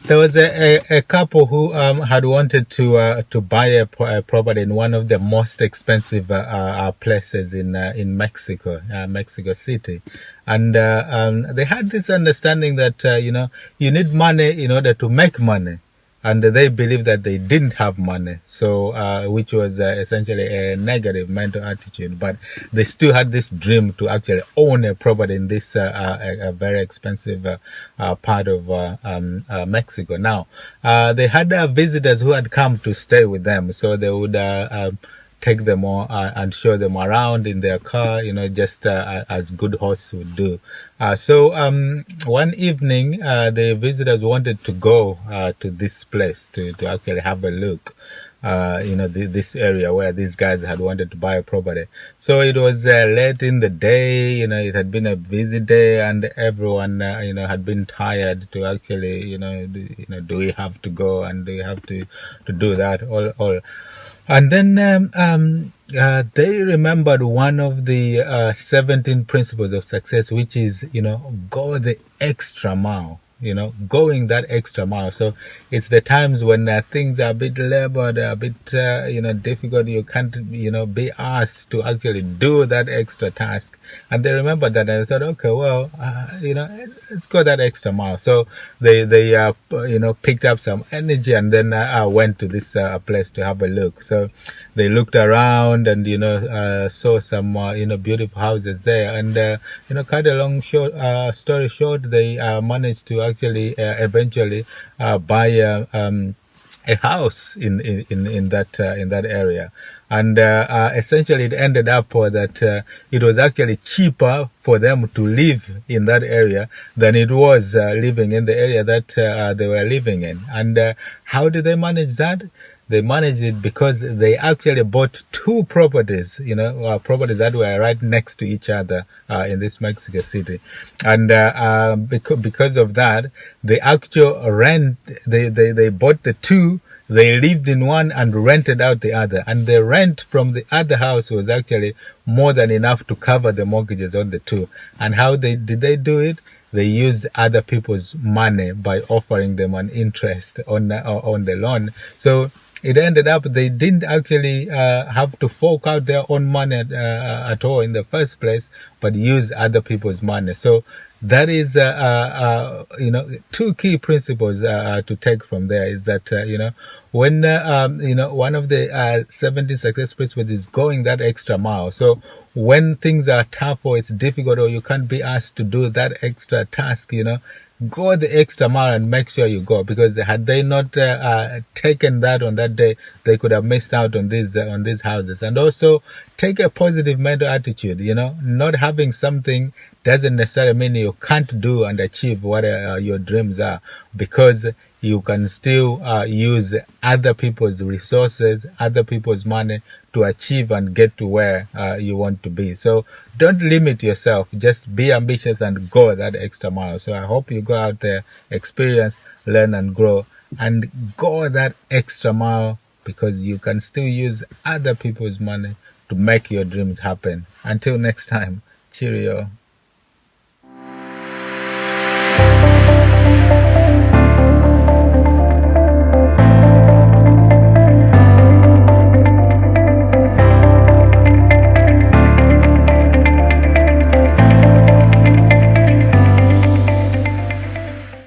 There was a couple who had wanted to buy a property in one of the most expensive places in Mexico, Mexico City, and they had this understanding that you need money in order to make money. And they believed that they didn't have money, so which was essentially a negative mental attitude. But they still had this dream to actually own a property in this a very expensive part of Mexico. Now, they had visitors who had come to stay with them, so they would take them all and show them around in their car, just as good hosts would do. So one evening, the visitors wanted to go to this place to actually have a look. This area where these guys had wanted to buy a property. So it was late in the day, it had been a busy day, and everyone, had been tired to actually, do we have to go and do we have to do that? All. And then they remembered one of the 17 principles of success, which is, go the extra mile. Going that extra mile. So it's the times when things are a bit labored, a bit, difficult. You can't, be asked to actually do that extra task. And they remembered that, and they thought, okay, well, let's go that extra mile. So they picked up some energy and then went to this place to have a look. So they looked around and, saw some, beautiful houses there. And, cut a long story short, they managed to actually eventually buy a house in that area. And essentially it ended up that it was actually cheaper for them to live in that area than it was living in the area that they were living in. And how did they manage that? They managed it because they actually bought two properties, properties that were right next to each other in this Mexico City. And because of that, the actual rent, they bought the two, they lived in one and rented out the other. And the rent from the other house was actually more than enough to cover the mortgages on the two. And how did they do it? They used other people's money by offering them an interest on the loan. So it ended up they didn't actually have to fork out their own money at all in the first place, but use other people's money. So that is, two key principles to take from there is that, when, one of the 70 success principles is going that extra mile. So when things are tough or it's difficult or you can't be asked to do that extra task, go the extra mile and make sure you go, because had they not taken that on that day, they could have missed out on these houses. And also take a positive mental attitude. Not having something doesn't necessarily mean you can't do and achieve what your dreams are, because you can still use other people's resources, other people's money to achieve and get to where you want to be. So don't limit yourself. Just be ambitious and go that extra mile. So I hope you go out there, experience, learn and grow, and go that extra mile, because you can still use other people's money to make your dreams happen. Until next time, cheerio.